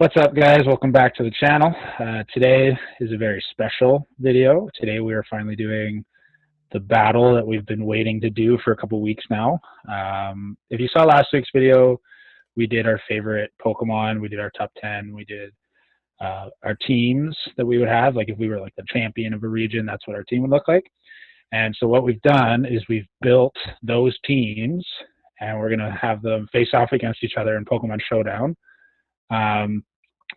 What's up, guys? Welcome back to the channel. Today is a very special video. Today we are finally doing the battle that we've been waiting to do for a couple weeks now. If you saw last week's video, we did our favorite Pokemon. We did our top 10. We did our teams that we would have. Like if we were like the champion of a region, that's what our team would look like. And so what we've done is we've built those teams, and we're going to have them face off against each other in Pokemon Showdown.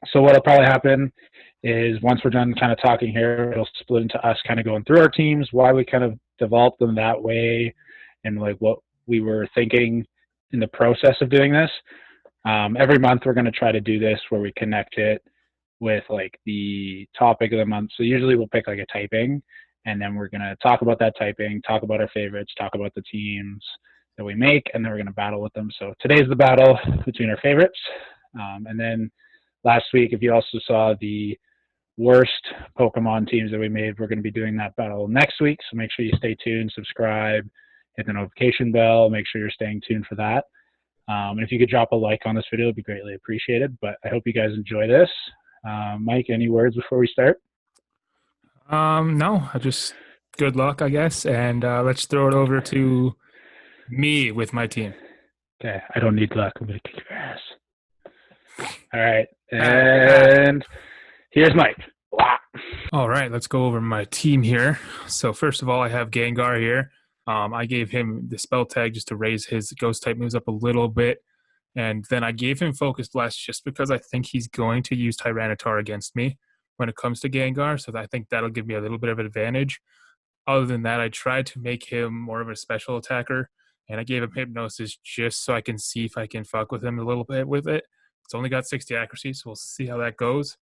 So what'll probably happen is once we're done kind of talking here, it'll split into us kind of going through our teams, why we kind of developed them that way, and like what we were thinking in the process of doing this. Every month we're going to try to do this where we connect it with like the topic of the month. So usually we'll pick like a typing, and then we're going to talk about that typing, talk about our favorites, talk about the teams that we make, and then we're going to battle with them. So today's the battle between our favorites. And then last week, if you also saw the worst Pokemon teams that we made, we're going to be doing that battle next week. So make sure you stay tuned, subscribe, hit the notification bell, make sure you're staying tuned for that. And if you could drop a like on this video, it'd be greatly appreciated. But I hope you guys enjoy this. Mike, any words before we start? No, I just good luck, I guess. And let's throw it over to me with my team. Okay, I don't need luck. I'm going to kick your ass. All right, and here's Mike. Wow. All right, let's go over my team here. So first of all, I have Gengar here. I gave him the spell tag just to raise his ghost type moves up a little bit. And then I gave him Focus Blast just because I think he's going to use Tyranitar against me when it comes to Gengar. So I think that'll give me a little bit of an advantage. Other than that, I tried to make him more of a special attacker. And I gave him Hypnosis just so I can see if I can fuck with him a little bit with it. It's only got 60 accuracy, so we'll see how that goes.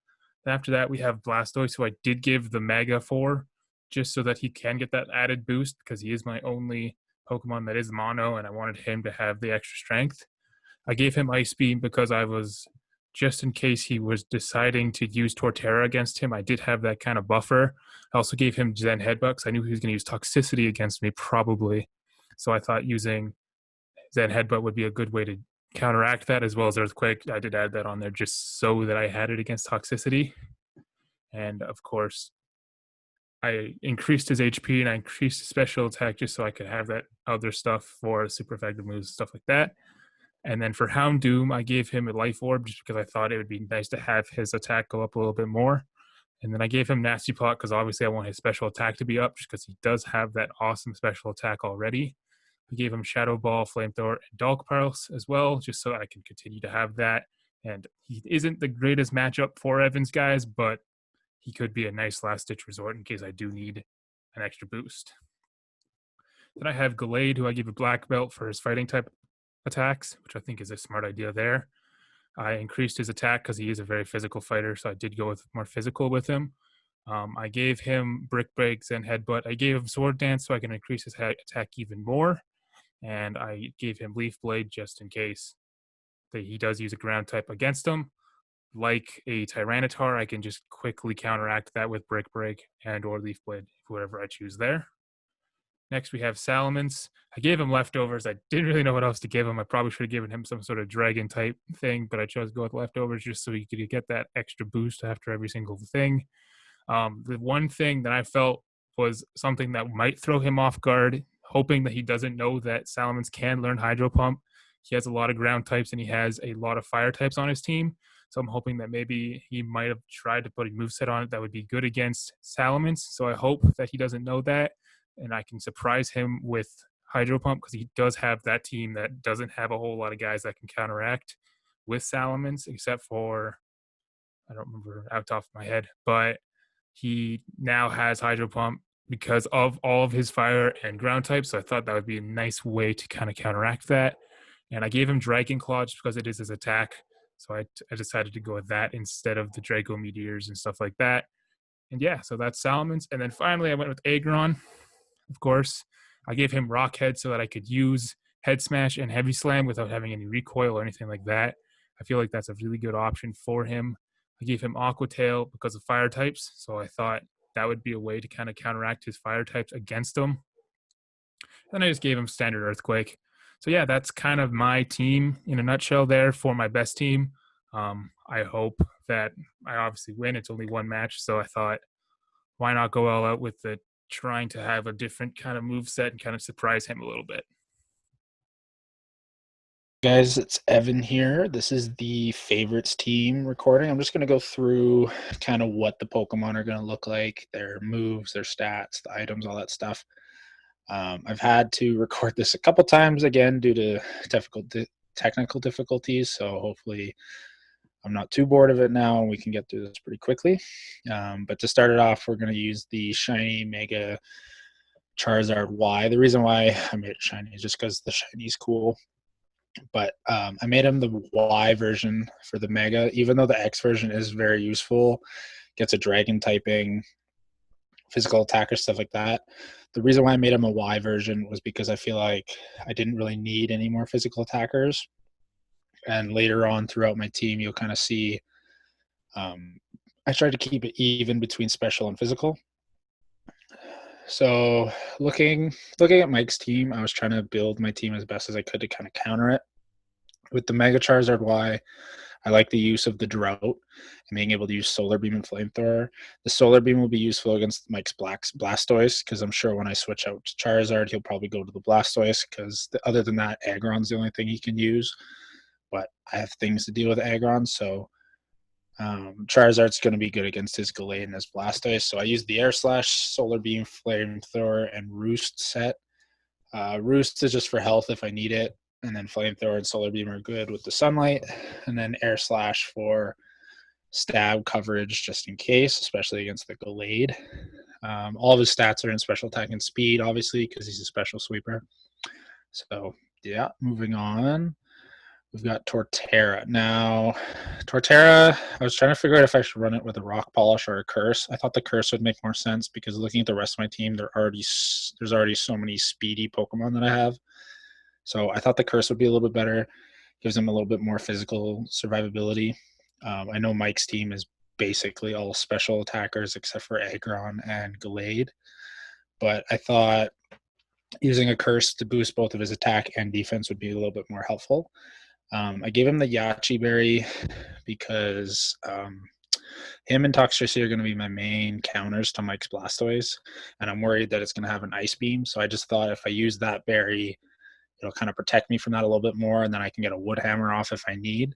After that, we have Blastoise, who I did give the Mega for, just so that he can get that added boost, because he is my only Pokemon that is mono, and I wanted him to have the extra strength. I gave him Ice Beam because I was, just in case he was deciding to use Torterra against him, I did have that kind of buffer. I also gave him Zen Headbutt because I knew he was going to use Toxicity against me, probably. So I thought using Zen Headbutt would be a good way to counteract that, as well as Earthquake. I did add that on there just so that I had it against Toxicity. And of course, I increased his HP and I increased his special attack just so I could have that other stuff for super effective moves, stuff like that. And then for Houndoom, I gave him a Life Orb just because I thought it would be nice to have his attack go up a little bit more. And then I gave him Nasty Plot because obviously I want his special attack to be up just because he does have that awesome special attack already. I gave him Shadow Ball, Flamethrower, and Dark Pulse as well, just so I can continue to have that. And he isn't the greatest matchup for Evans, guys, but he could be a nice last-ditch resort in case I do need an extra boost. Then I have Gallade, who I give a Black Belt for his fighting type attacks, which I think is a smart idea there. I increased his attack because he is a very physical fighter, so I did go with more physical with him. I gave him Brick Breaks and Headbutt. I gave him Sword Dance so I can increase his attack even more. And I gave him Leaf Blade just in case that he does use a ground type against him. Like a Tyranitar, I can just quickly counteract that with Brick Break and or Leaf Blade, whatever I choose there. Next, we have Salamence. I gave him Leftovers. I didn't really know what else to give him. I probably should have given him some sort of Dragon type thing, but I chose to go with Leftovers just so he could get that extra boost after every single thing. The one thing that I felt was something that might throw him off guard, hoping that he doesn't know that Salamence can learn Hydro Pump. He has a lot of ground types and he has a lot of fire types on his team. So I'm hoping that maybe he might have tried to put a moveset on it that would be good against Salamence. So I hope that he doesn't know that and I can surprise him with Hydro Pump because he does have that team that doesn't have a whole lot of guys that can counteract with Salamence, except for, I don't remember out the top of my head, but he now has Hydro Pump because of all of his fire and ground types. So I thought that would be a nice way to kind of counteract that. And I gave him Dragon Claw just because it is his attack. So I decided to go with that instead of the Draco Meteors and stuff like that. And yeah, so that's Salamence. And then finally I went with Aggron, of course. I gave him Rock Head so that I could use Head Smash and Heavy Slam without having any recoil or anything like that. I feel like that's a really good option for him. I gave him Aqua Tail because of fire types. So I thought that would be a way to kind of counteract his fire types against him. Then I just gave him Standard Earthquake. So yeah, that's kind of my team in a nutshell there for my best team. I hope that I obviously win. It's only one match, so I thought, why not go all out with the trying to have a different kind of move set and kind of surprise him a little bit. Guys, it's Evan here. This is the favorites team recording. I'm just going to go through kind of what the Pokemon are going to look like, their moves, their stats, the items, all that stuff. I've had to record this a couple times again due to technical difficulties, so hopefully I'm not too bored of it now and we can get through this pretty quickly. But to start it off, we're going to use the Shiny Mega Charizard Y. The reason why I made it shiny is just because the shiny is cool. But I made him the Y version for the Mega, even though the X version is very useful, gets a dragon typing, physical attacker, stuff like that. The reason why I made him a Y version was because I feel like I didn't really need any more physical attackers. And later on throughout my team, you'll kind of see I tried to keep it even between special and physical. So looking at Mike's team, I was trying to build my team as best as I could to kind of counter it. With the Mega Charizard Y, I like the use of the Drought and being able to use Solar Beam and Flamethrower. The Solar Beam will be useful against Mike's Blastoise, because I'm sure when I switch out to Charizard, he'll probably go to the Blastoise, because other than that, Aggron's the only thing he can use. But I have things to deal with Aggron, so Charizard's going to be good against his Gallade and his Blastoise. So I use the Air Slash, Solar Beam, Flamethrower, and Roost set. Roost is just for health if I need it. And then Flamethrower and Solar Beam are good with the Sunlight. And then Air Slash for stab coverage just in case, especially against the Gallade. All of his stats are in special attack and speed, obviously, because he's a special sweeper. So, yeah, moving on. We've got Torterra. Now, Torterra, I was trying to figure out if I should run it with a Rock Polish or a Curse. I thought the Curse would make more sense because looking at the rest of my team, there's already so many speedy Pokemon that I have. So I thought the Curse would be a little bit better. Gives them a little bit more physical survivability. I know Mike's team is basically all special attackers except for Aggron and Gallade. But I thought using a Curse to boost both of his attack and defense would be a little bit more helpful. I gave him the Yachi Berry because him and Toxtricity are going to be my main counters to Mike's Blastoise, and I'm worried that it's going to have an Ice Beam. So I just thought if I use that berry, it'll kind of protect me from that a little bit more, and then I can get a Wood Hammer off if I need.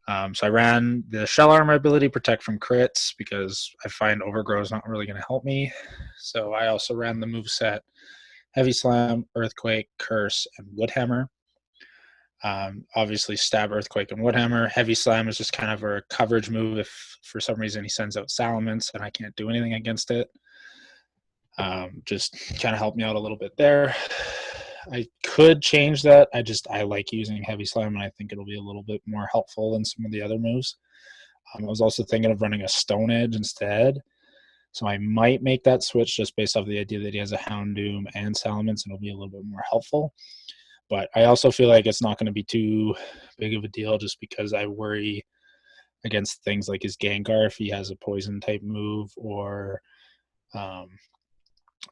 So I ran the Shell Armor ability, Protect from Crits, because I find Overgrow is not really going to help me. So I also ran the moveset Heavy Slam, Earthquake, Curse, and Wood Hammer. Obviously, Stab, Earthquake, and Wood Hammer. Heavy Slam is just kind of a coverage move if for some reason he sends out Salamence and I can't do anything against it. Just kind of help me out a little bit there. I could change that. I like using Heavy Slam, and I think it'll be a little bit more helpful than some of the other moves. I was also thinking of running a Stone Edge instead. So I might make that switch just based off the idea that he has a Houndoom and Salamence, and it'll be a little bit more helpful. But I also feel like it's not going to be too big of a deal just because I worry against things like his Gengar if he has a poison type move, or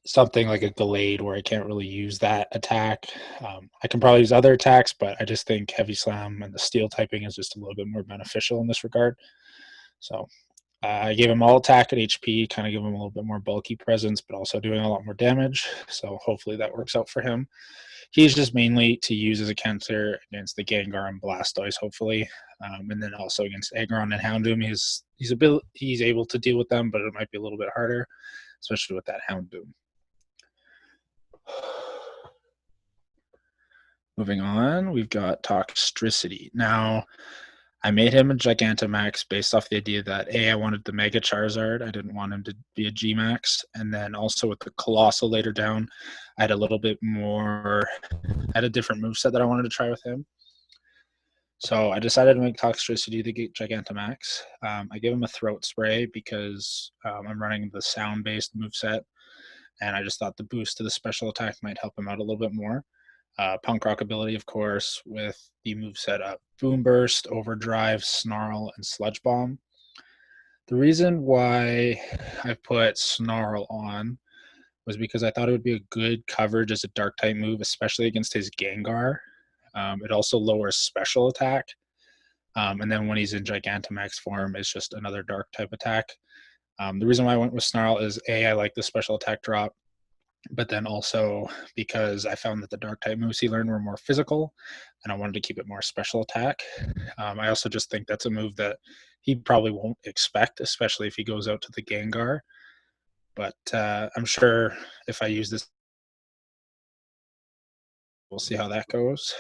something like a Gallade where I can't really use that attack. I can probably use other attacks, but I just think Heavy Slam and the Steel typing is just a little bit more beneficial in this regard. So I gave him all attack at HP, kind of give him a little bit more bulky presence, but also doing a lot more damage. So hopefully that works out for him. He's just mainly to use as a counter against the Gengar and Blastoise, hopefully, and then also against Aggron and Houndoom. He's able to deal with them, but it might be a little bit harder, especially with that Houndoom. Moving on, we've got Toxtricity. Now, I made him a Gigantamax based off the idea that I wanted the Mega Charizard. I didn't want him to be a G-Max. And then also with the Colossal later down, I had a little bit more, I had a different moveset that I wanted to try with him. So I decided to make Toxtricity the Gigantamax. I gave him a Throat Spray because I'm running the sound-based moveset, and I just thought the boost to the special attack might help him out a little bit more. Punk Rock ability, of course, with the moveset up Boom Burst, Overdrive, Snarl, and Sludge Bomb. The reason why I put Snarl on was because I thought it would be a good coverage as a Dark type move, especially against his Gengar. It also lowers special attack. And then when he's in Gigantamax form, it's just another dark type attack. The reason why I went with Snarl is A, I like the special attack drop, but then also because I found that the dark type moves he learned were more physical, and I wanted to keep it more special attack. I also just think that's a move that he probably won't expect, especially if he goes out to the Gengar. But I'm sure if I use this, we'll see how that goes.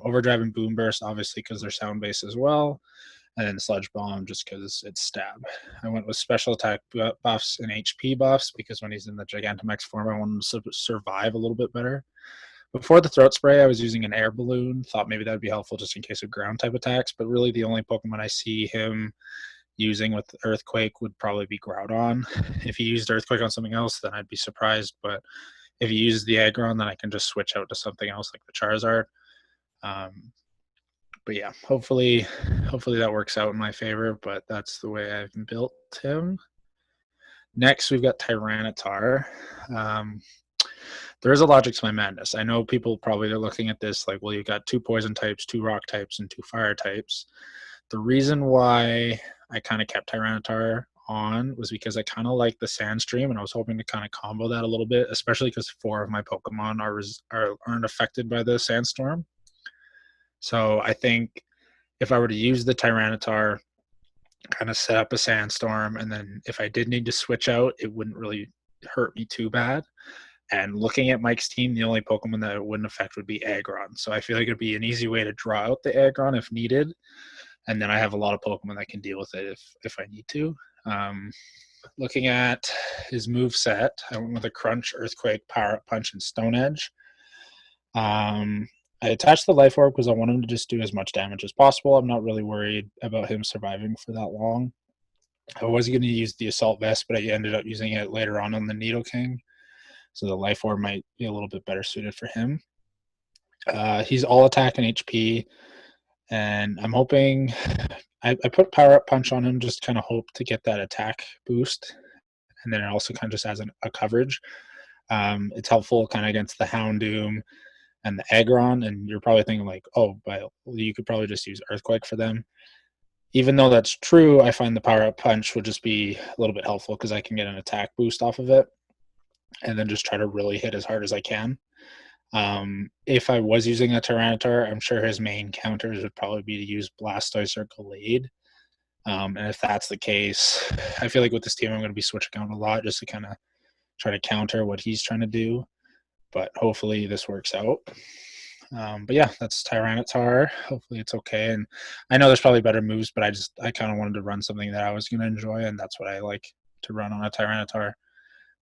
Overdrive and Boom Burst, obviously, because they're sound based as well. And then Sludge Bomb, just because it's stab. I went with special attack buffs and HP buffs because when he's in the Gigantamax form, I want him to survive a little bit better. Before the throat spray, I was using an air balloon. Thought maybe that would be helpful just in case of ground type attacks. But really, the only Pokemon I see him using with Earthquake would probably be Groudon. If he used Earthquake on something else, then I'd be surprised. But if he uses the Aggron, then I can just switch out to something else like the Charizard. But yeah, hopefully that works out in my favor. But that's the way I've built him. Next, we've got Tyranitar. There is a logic to my madness. I know people probably are looking at this like, well, you've got 2 poison types, 2 rock types, and 2 fire types. The reason why I kind of kept Tyranitar on was because I kind of like the Sandstream, and I was hoping to kind of combo that a little bit, especially because 4 of my Pokemon aren't affected by the Sandstorm. So I think if I were to use the Tyranitar, kind of set up a Sandstorm, and then if I did need to switch out, it wouldn't really hurt me too bad. And looking at Mike's team, the only Pokemon that it wouldn't affect would be Aggron. So I feel like it'd be an easy way to draw out the Aggron if needed. And then I have a lot of Pokemon that can deal with it if I need to. Looking at his move set, I went with a Crunch, Earthquake, Power Up Punch, and Stone Edge. I attached the Life Orb because I want him to just do as much damage as possible. I'm not really worried about him surviving for that long. I was going to use the Assault Vest, but I ended up using it later on the Nidoking. So the Life Orb might be a little bit better suited for him. He's all attack and HP, and I'm hoping I put Power Up Punch on him, just kind of hope to get that attack boost, and then it also kind of just has a coverage. It's helpful kind of against the Houndoom and the Aggron, and you're probably thinking like, oh, but you could probably just use Earthquake for them. Even though that's true, I find the Power Up Punch would just be a little bit helpful because I can get an attack boost off of it and then just try to really hit as hard as I can. If I was using a Tyranitar, I'm sure his main counters would probably be to use Blastoise or Gallade. And if that's the case, I feel like with this team, I'm going to be switching out a lot just to kind of try to counter what he's trying to do. But hopefully this works out. But yeah, that's Tyranitar. Hopefully it's okay. And I know there's probably better moves, but I kind of wanted to run something that I was going to enjoy, and that's what I like to run on a Tyranitar.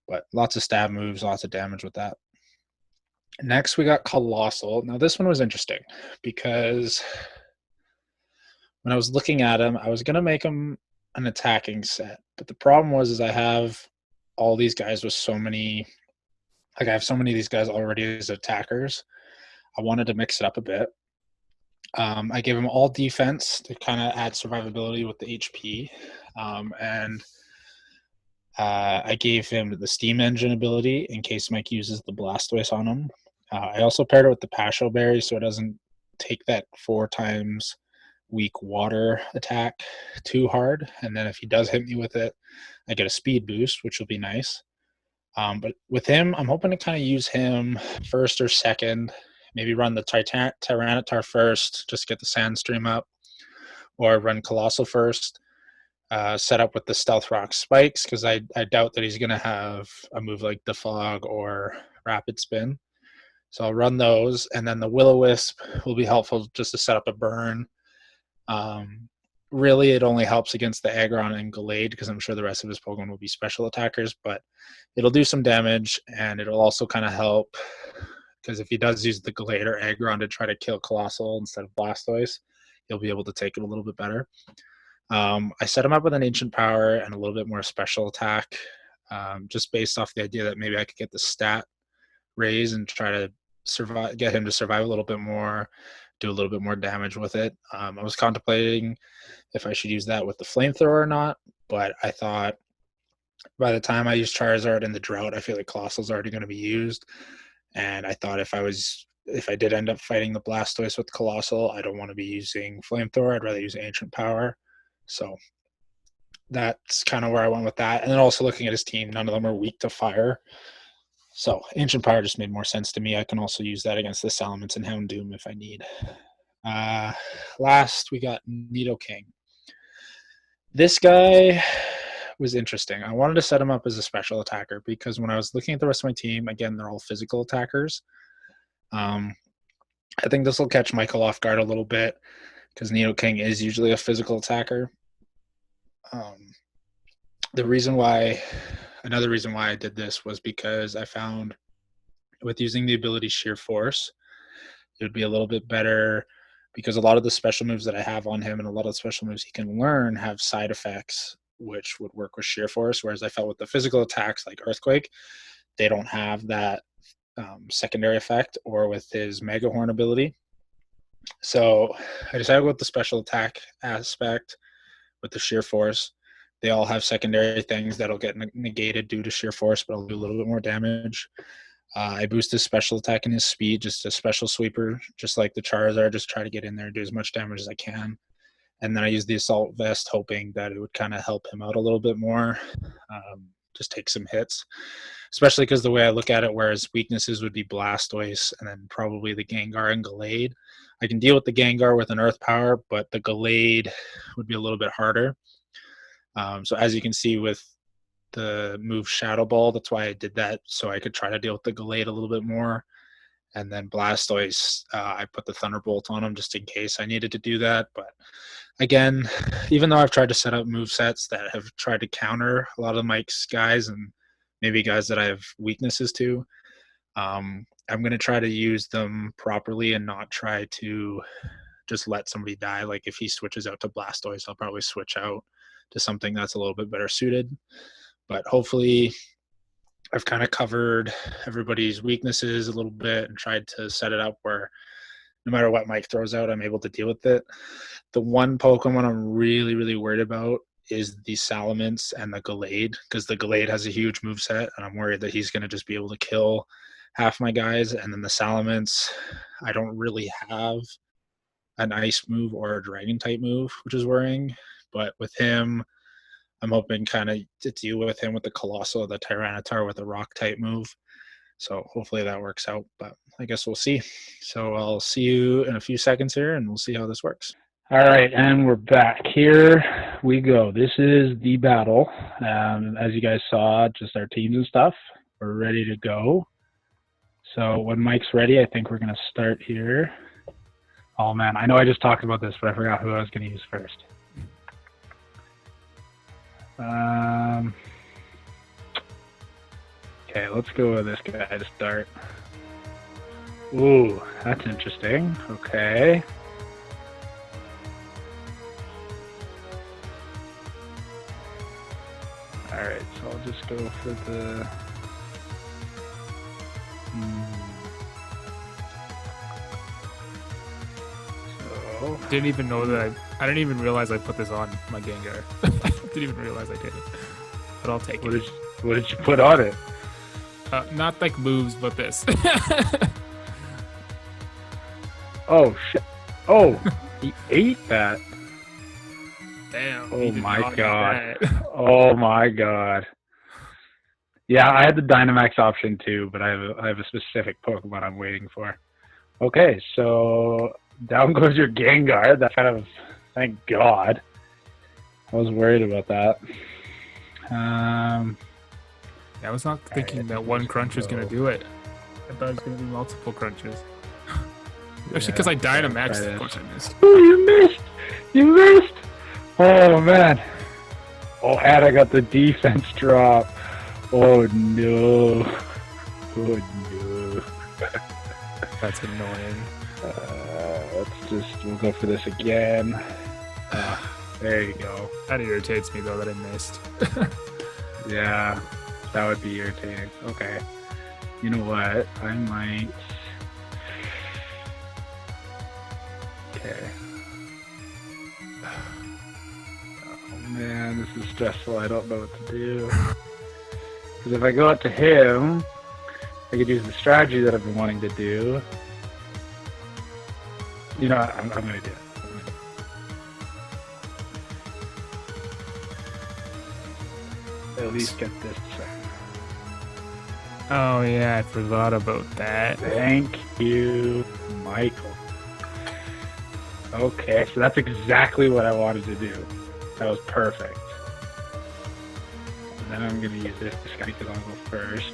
But lots of stab moves, lots of damage with that. Next, we got Colossal. Now, this one was interesting because when I was looking at him, I was going to make him an attacking set. But the problem was I have all these guys with so many – like I have so many of these guys already as attackers. I wanted to mix it up a bit. I gave him all defense to kind of add survivability with the HP. And I gave him the Steam Engine ability in case Mike uses the Blastoise on him. I also paired it with the Pasho Berry so it doesn't take that 4 times weak water attack too hard. And then if he does hit me with it, I get a speed boost, which will be nice. But with him, I'm hoping to kind of use him first or second. Maybe run the Tyranitar first, just get the Sandstream up. Or run Colossal first. Set up with the Stealth Rock Spikes because I doubt that he's going to have a move like Defog or Rapid Spin. So I'll run those, and then the Will-O-Wisp will be helpful just to set up a burn. Really, it only helps against the Aggron and Gallade because I'm sure the rest of his Pokemon will be special attackers, but it'll do some damage, and it'll also kind of help because if he does use the Gallade or Aggron to try to kill Colossal instead of Blastoise, he'll be able to take it a little bit better. I set him up with an Ancient Power and a little bit more special attack, just based off the idea that maybe I could get the stat raise and try to get him to survive a little bit more, do a little bit more damage with it. I was contemplating if I should use that with the Flamethrower or not, but I thought by the time I use Charizard in the Drought, I feel like Colossal's already going to be used. And I thought if I was if I did end up fighting the Blastoise with Colossal, I don't want to be using Flamethrower. I'd rather use Ancient Power. So that's kind of where I went with that. And then also looking at his team, none of them are weak to fire. So Ancient Power just made more sense to me. I can also use that against the Salamence and Houndoom if I need. Last, we got Nidoking. This guy was interesting. I wanted to set him up as a special attacker because when I was looking at the rest of my team, again, they're all physical attackers. I think this will catch Michael off guard a little bit because Nidoking is usually a physical attacker. Another reason why I did this was because I found with using the ability Sheer Force, it would be a little bit better because a lot of the special moves that I have on him and a lot of the special moves he can learn have side effects which would work with Sheer Force, whereas I felt with the physical attacks like Earthquake, they don't have that secondary effect, or with his Mega Horn ability. So I decided with the special attack aspect with the Sheer Force. They all have secondary things that'll get negated due to Sheer Force, but I'll do a little bit more damage. I boost his special attack and his speed, just a special sweeper, just like the Charizard, just try to get in there and do as much damage as I can. And then I use the Assault Vest, hoping that it would kind of help him out a little bit more, just take some hits. Especially because the way I look at it, whereas weaknesses would be Blastoise and then probably the Gengar and Gallade. I can deal with the Gengar with an Earth Power, but the Gallade would be a little bit harder. So as you can see with the move Shadow Ball, that's why I did that, so I could try to deal with the Gallade a little bit more. And then Blastoise, I put the Thunderbolt on him just in case I needed to do that. But again, even though I've tried to set up movesets that have tried to counter a lot of Mike's guys and maybe guys that I have weaknesses to, I'm going to try to use them properly and not try to just let somebody die. Like if he switches out to Blastoise, I'll probably switch out to something that's a little bit better suited. But hopefully I've kind of covered everybody's weaknesses a little bit and tried to set it up where no matter what Mike throws out, I'm able to deal with it. The one Pokemon I'm really, really worried about is the Salamence and the Gallade, because the Gallade has a huge moveset, and I'm worried that he's going to just be able to kill half my guys. And then the Salamence, I don't really have an Ice move or a Dragon-type move, which is worrying. But with him, I'm hoping kind of to deal with him with the Colossal, the Tyranitar with a Rock-type move. So hopefully that works out, but I guess we'll see. So I'll see you in a few seconds here, and we'll see how this works. All right, and we're back. Here we go. This is the battle. As you guys saw, just our teams and stuff. We're ready to go. So when Mike's ready, I think we're going to start here. Oh, man, I know I just talked about this, but I forgot who I was going to use first. Okay, let's go with this guy to start. Ooh, that's interesting. Okay. Alright, so I'll just go for the... So... Didn't even know that I didn't even realize I put this on my Gengar. Didn't even realize I did it. But I'll take it. What did you put on it? Not like moves, but this. Oh, shit. Oh, he ate that. Damn. Oh, my God. Oh, my God. Yeah, I had the Dynamax option, too, but I have a specific Pokemon I'm waiting for. Okay, so down goes your Gengar. That kind of, thank God. I was worried about that. I was not thinking that one crunch was going to do it. I thought it was going to be multiple crunches. Especially because I Dynamaxed. Of course I missed. Oh, you missed! You missed! Oh, man. Oh, and I got the defense drop. Oh, no. Oh, no. That's annoying. We'll go for this again. There you go. That irritates me, though, that I missed. Yeah, that would be irritating. Okay. You know what? I might... Okay. Oh, man, this is stressful. I don't know what to do. Because if I go out to him, I could use the strategy that I've been wanting to do. You know what? I'm going to do it. At least get this second. Oh yeah, I forgot about that. Thank you, Michael. Okay, so that's exactly what I wanted to do. That was perfect. And then I'm going to use this guy because I'll go first.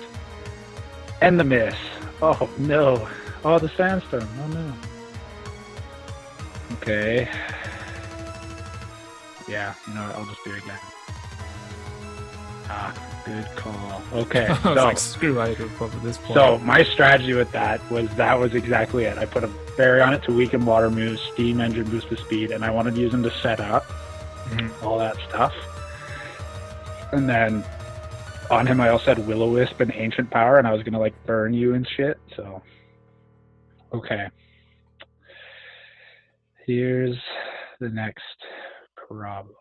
And the miss. Oh, no. Oh, the sandstorm. Oh, no. Okay. Yeah, you know what? I'll just do it again. Ah, good call. Okay, I was so, like, screw I could pump at this point. so my strategy with that was exactly it. I put a berry on it to weaken water moves, steam engine boost the speed, and I wanted to use them to set up all that stuff. And then on him, I also had Will-O-Wisp and Ancient Power, and I was gonna like burn you and shit. So, okay. Here's the next problem.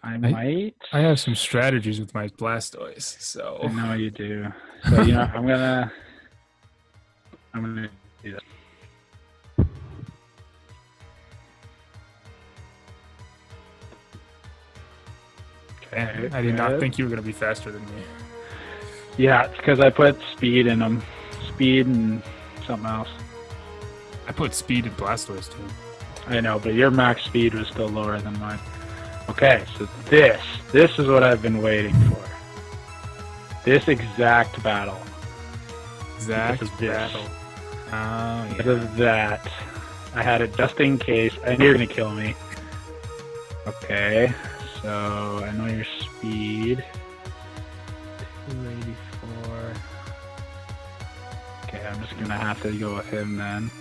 I have some strategies with my Blastoise, so I know you do. So you know, I'm gonna do this. Okay, I did not think you were gonna be faster than me. Yeah, it's because I put speed in them, speed and something else. I put speed in Blastoise too. I know, but your max speed was still lower than mine. Okay, so this is what I've been waiting for. This exact battle. Exact battle. Oh, yeah. Because of that, I had it just in case. I knew you were gonna kill me. Okay, so I know your speed. 284. Okay, I'm just gonna have to go with him then.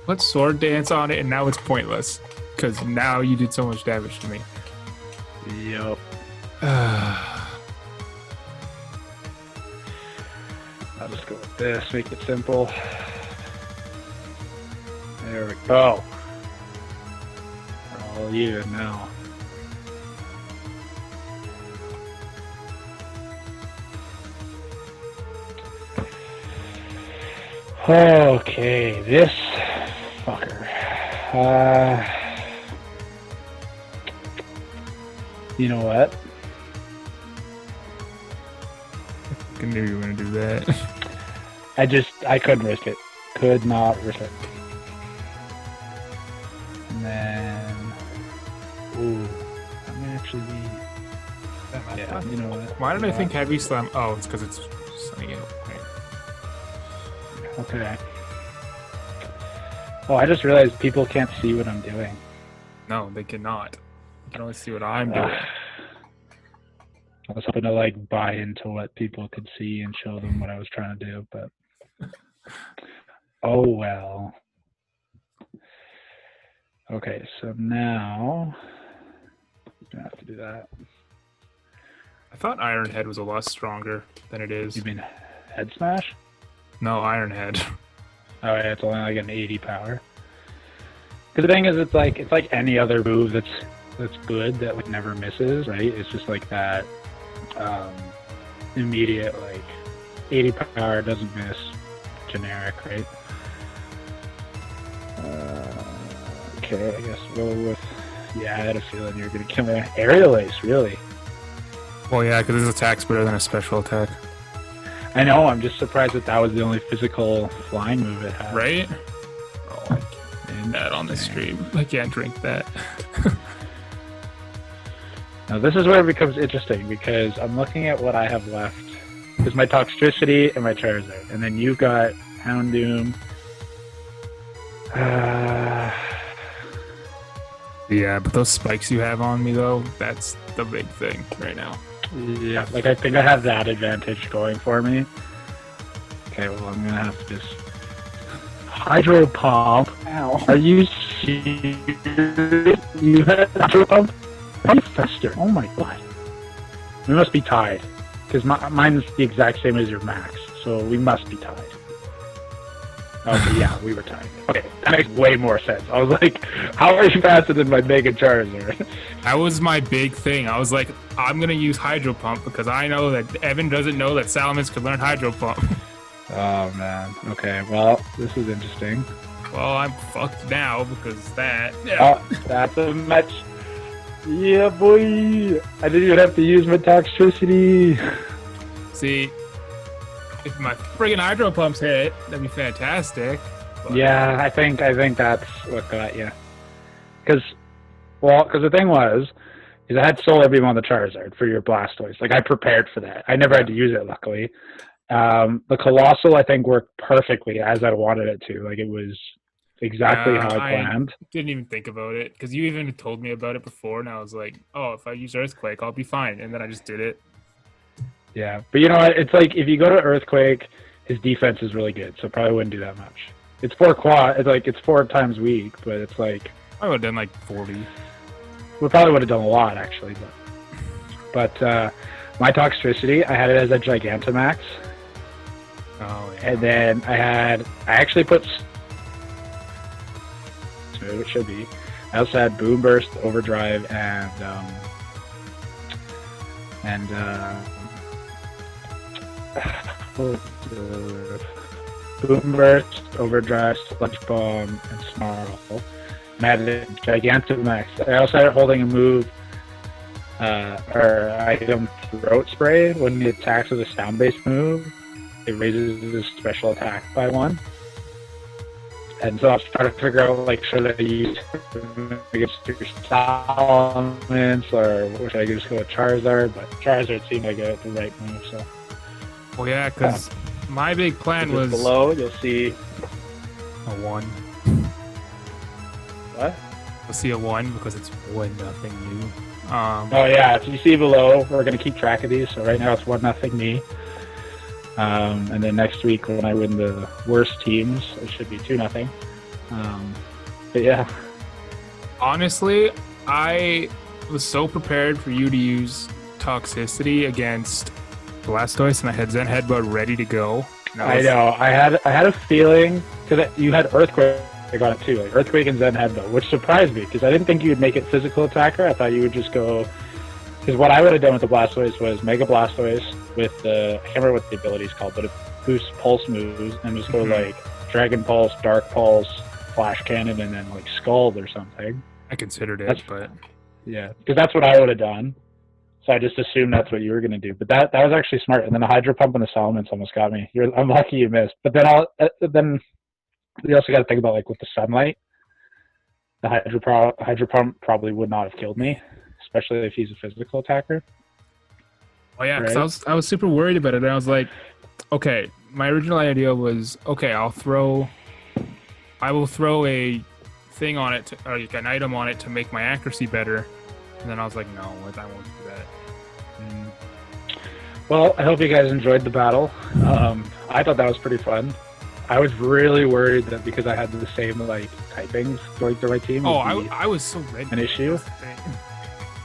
Put Sword Dance on it, and now it's pointless. Because now you did so much damage to me. Yup. I'll just go with this, make it simple. There we go. All you now. Okay, this fucker. You know what? I knew you were gonna do that. I couldn't risk it. Could not risk it. And then, ooh, I'm gonna actually be. Yeah, you know what? Why did I think Heavy Slam? Oh, it's because it's sunny out. Okay. Oh, I just realized people can't see what I'm doing. No, they cannot. You can only see what I'm doing. I was hoping to like buy into what people could see and show them what I was trying to do, but oh well. Okay, so now I'm gonna have to do that. I thought Iron Head was a lot stronger than it is. You mean Head Smash? No, Iron Head. Oh yeah, it's only like an 80 power. Because the thing is, it's like any other move that's good that like never misses, right? It's just like that immediate like 80 power doesn't miss generic, right? Okay, I guess we'll go with. Yeah, I had a feeling you were gonna kill me. Aerial Ace, really? Well, yeah, because his attack's better than a special attack. I know. I'm just surprised that was the only physical flying move it had. Right? Oh, I can't that on the stream. I can't drink that. Now this is where it becomes interesting because I'm looking at what I have left. There's my Toxtricity and my Charizard, and then you've got Houndoom. Yeah, but those spikes you have on me though, that's the big thing right now. Yeah, like I think I have that advantage going for me. Okay, well I'm gonna have to just Hydro Pump. Ow. Are you serious? You had Hydro Pump? How faster? Oh my god. We must be tied. Because mine's the exact same as your max, so we must be tied. Okay, yeah, we were tied. Okay, that makes way more sense. I was like, how are you faster than my Mega Charizard? That was my big thing. I was like, I'm gonna use Hydro Pump because I know that Evan doesn't know that Salamence could learn Hydro Pump. Oh man. Okay, well, this is interesting. Well, I'm fucked now because that. Yeah. Oh, that's a match. Yeah, boy. I didn't even have to use my Toxtricity. See, if my friggin' Hydro Pumps hit, that'd be fantastic. But... Yeah, I think that's what got you. Because the thing was, is I had Solar Beam on the Charizard for your Blastoise. Like, I prepared for that. I never had to use it, luckily. The Colossal, I think, worked perfectly as I wanted it to. Like, it was exactly how I planned. I didn't even think about it because you even told me about it before, and I was like, "Oh, if I use Earthquake, I'll be fine." And then I just did it. Yeah, but you know what? It's like if you go to Earthquake, his defense is really good, so probably wouldn't do that much. It's 4 quad. It's 4 times weak, but it's like I would have done like 40. We probably would have done a lot actually, but my Toxtricity, I had it as a Gigantamax. Oh yeah. And then I actually put. It should be. I also had Boom Burst, Overdrive, and Boom Burst, Overdrive, Sludge Bomb, and Snarl. And I had a Gigantamax. I also had it holding a move or item Throat Spray. When it attacks with a sound-based move, it raises his special attack by 1. And so I was trying to figure out, like, should I use against your Salamence, or should I just go with Charizard? But Charizard seemed like the right move, so. Well, yeah, because my big plan was... Below, you'll see... A 1. What? You'll see a 1 because it's 1-0 you. Oh, yeah, so you see below, we're going to keep track of these. So right now it's 1-0 me. And then next week when I win the worst teams, it should be 2-0. But yeah. Honestly, I was so prepared for you to use Toxicity against Blastoise, and I had Zen Headbutt ready to go. I know. I had a feeling because you had Earthquake on it too, like Earthquake and Zen Headbutt, which surprised me because I didn't think you would make it physical attacker. I thought you would just go. Because what I would have done with the Blastoise was Mega Blastoise with the, I can't remember what the ability is called, but it boosts Pulse moves and just go like Dragon Pulse, Dark Pulse, Flash Cannon, and then like Scald or something. I considered it, but yeah, because that's what I would have done. So I just assumed that's what you were gonna do. But that was actually smart. And then the Hydro Pump and the Salamence almost got me. I'm lucky you missed. But then you also got to think about like with the Sunlight, the Hydro Pump probably would not have killed me. Especially if he's a physical attacker. Oh yeah, because I was super worried about it. And I was like, okay, my original idea was, okay, I will throw a thing on it, or like an item on it to make my accuracy better. And then I was like, no, I won't do that. Well, I hope you guys enjoyed the battle. I thought that was pretty fun. I was really worried that because I had the same like typings going through my team. Oh, I was so ready. An issue.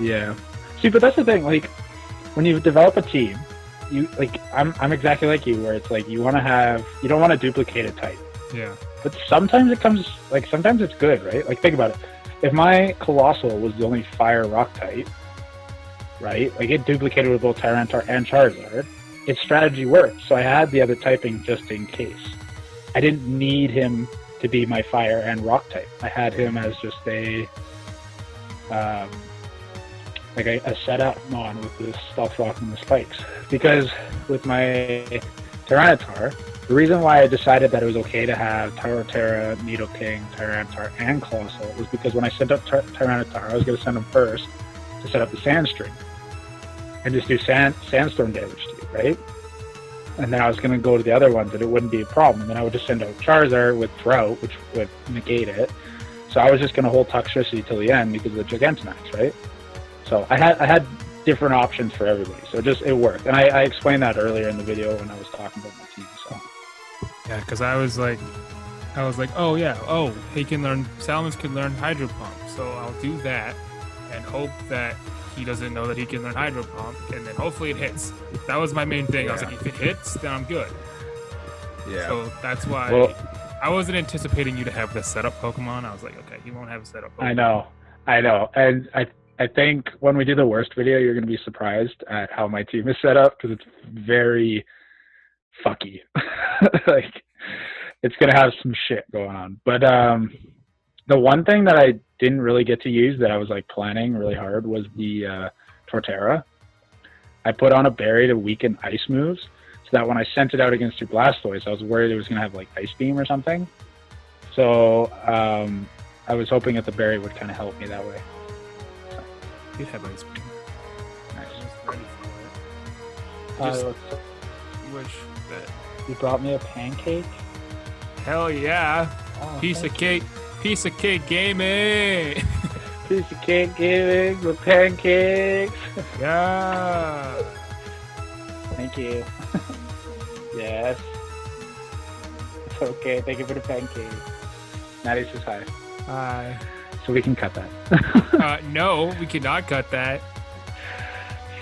Yeah. See, but that's the thing. Like, when you develop a team, you like I'm exactly like you, where it's like you don't want to duplicate a type. Yeah. But sometimes sometimes it's good, right? Like, think about it. If my Colossal was the only Fire Rock type, right? Like, it duplicated with both Tyranitar and Charizard. Its strategy worked, so I had the other typing just in case. I didn't need him to be my Fire and Rock type. I had him as just a setup mon with the Stealth Rock and the Spikes. Because with my Tyranitar, the reason why I decided that it was okay to have Tyranitar, Nidoking, Tyranitar, and Colossal was because when I sent up Tyranitar, I was going to send him first to set up the Sandstream and just do Sandstorm damage to you, right? And then I was going to go to the other ones and it wouldn't be a problem. And then I would just send out Charizard with Drought, which would negate it. So I was just going to hold Toxtricity till the end because of the Gigantamax, right? So I had different options for everybody. So it worked. And I explained that earlier in the video when I was talking about my team. So yeah, because I was like, oh yeah, Salamence can learn Hydro Pump. So I'll do that and hope that he doesn't know that he can learn Hydro Pump, and then hopefully it hits. That was my main thing. Yeah. I was like, if it hits, then I'm good. Yeah. So that's why I wasn't anticipating you to have the setup Pokemon. I was like, okay, he won't have a setup Pokemon. I know, and I think when we do the worst video, you're gonna be surprised at how my team is set up because it's very fucky. Like it's gonna have some shit going on. But the one thing that I didn't really get to use that I was like planning really hard was the Torterra. I put on a berry to weaken ice moves, so that when I sent it out against your Blastoise, I was worried it was gonna have like Ice Beam or something. So I was hoping that the berry would kind of help me that way. So. You have Ice Beam. Nice. I was ready for it. Just wish that. You brought me a pancake? Hell yeah! Oh, Piece of Cake Gaming. Piece of Cake Gaming with pancakes. Yeah. Thank you. Yes. It's okay. Thank you for the pancake. Maddie says hi. Hi. So we can cut that. No, we cannot cut that.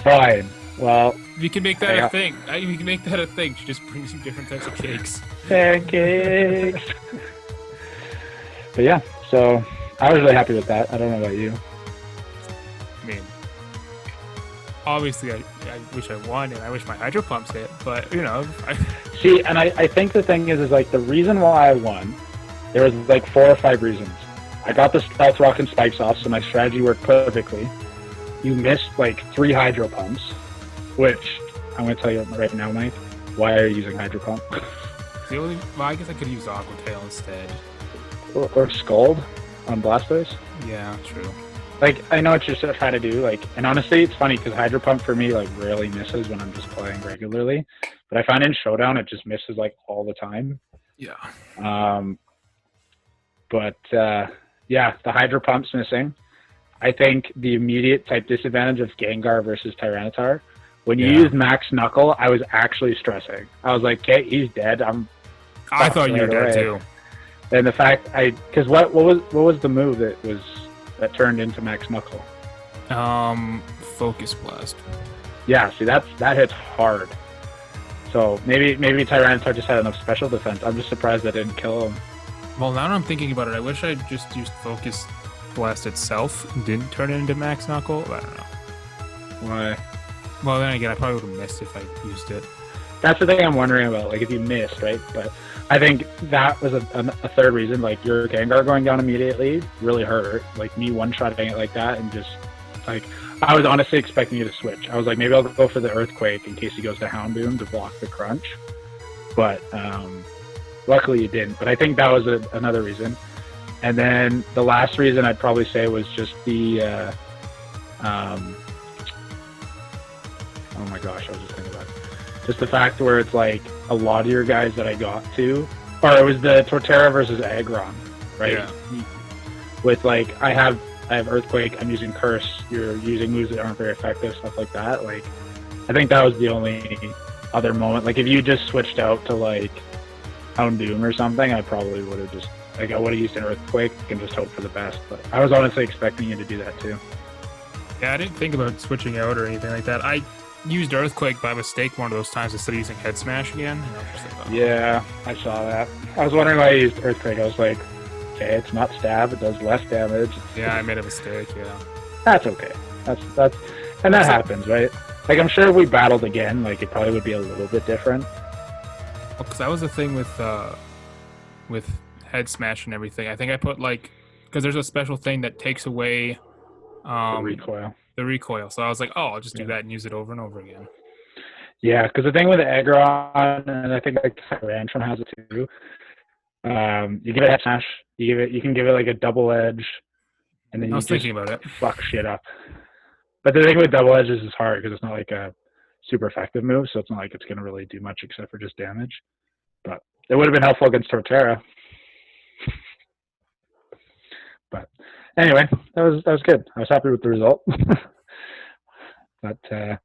Fine. Well, we can make that a thing. We can make that a thing. She just brings you different types of cakes. Pancakes. But yeah, so I was really happy with that. I don't know about you. I mean, obviously, I wish I won and I wish my Hydro Pumps hit, but you know. See, and I think the thing is like the reason why I won, there was like 4 or 5 reasons. I got the Stealth Rock and Spikes off, so my strategy worked perfectly. You missed like 3 Hydro Pumps, which I'm going to tell you right now, Mike. Why are you using Hydro Pump? Well, I guess I could use Aqua Tail instead. Or Scald on Blastoise. Yeah, true. Like, I know what you're trying to do, like, and honestly, it's funny because Hydro Pump for me, like, rarely misses when I'm just playing regularly. But I find in Showdown, it just misses, like, all the time. Yeah. Yeah, the Hydro Pump's missing. I think the immediate type disadvantage of Gengar versus Tyranitar, when you used Max Knuckle, I was actually stressing. I was like, okay, he's dead. I thought you were dead too. And the fact because what was the move that turned into Max Knuckle? Focus Blast. Yeah, see that hits hard. So maybe Tyranitar just had enough special defense. I'm just surprised that didn't kill him. Well, now that I'm thinking about it, I wish I just used Focus Blast itself and didn't turn it into Max Knuckle. I don't know. Why? Well, then again, I probably would have missed if I used it. That's the thing I'm wondering about, like if you missed, right? But I think that was a third reason, like your Gengar going down immediately really hurt. Like me one-shotting it like that and just, like, I was honestly expecting you to switch. I was like, maybe I'll go for the Earthquake in case he goes to Houndoom to block the crunch. But luckily you didn't. But I think that was another reason. And then the last reason I'd probably say was just the, oh my gosh, I was just thinking about it. Just the fact where it's like a lot of your guys that I got to, or it was the Torterra versus Aggron, right? Yeah. With like, I have Earthquake, I'm using Curse, you're using moves that aren't very effective, stuff like that. Like, I think that was the only other moment. Like, if you just switched out to like Houndoom or something, I probably would have just, like, I would have used an Earthquake and just hope for the best. But I was honestly expecting you to do that too. Yeah, I didn't think about switching out or anything like that. I used Earthquake by mistake one of those times instead of using Head Smash again. And I was just like, oh. Yeah, I saw that. I was wondering why I used Earthquake. I was like, okay, it's not stab, it does less damage. Yeah, I made a mistake, yeah. That's okay. That's and that happens, right? Like, I'm sure if we battled again, like, it probably would be a little bit different. Well, because that was the thing with Head Smash and everything. I think I put, like, because there's a special thing that takes away the recoil. The recoil. So I was like, oh, I'll just do that and use it over and over again. Yeah, because the thing with the Aggron, and I think like Tyrantrum has it too. You give it Head Smash, you can give it like a double edge, and then I was thinking about it. Fuck shit up. But the thing with double edge is it's hard because it's not like a super effective move, so it's not like it's gonna really do much except for just damage. But it would have been helpful against Torterra. But anyway, that was good. I was happy with the result. But so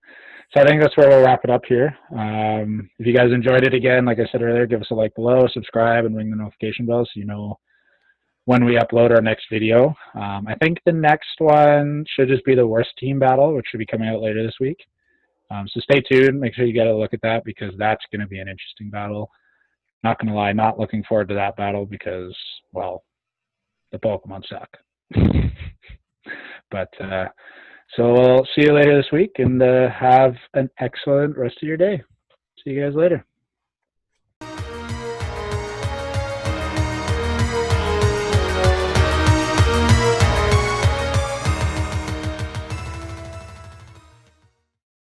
I think that's where we'll wrap it up here. If you guys enjoyed it again, like I said earlier, give us a like below, subscribe, and ring the notification bell so you know when we upload our next video. I think the next one should just be the worst team battle, which should be coming out later this week. So stay tuned. Make sure you get a look at that because that's going to be an interesting battle. not going to lie, not looking forward to that battle because, well, the Pokemon suck. But so we'll see you later this week, and have an excellent rest of your day. See you guys later.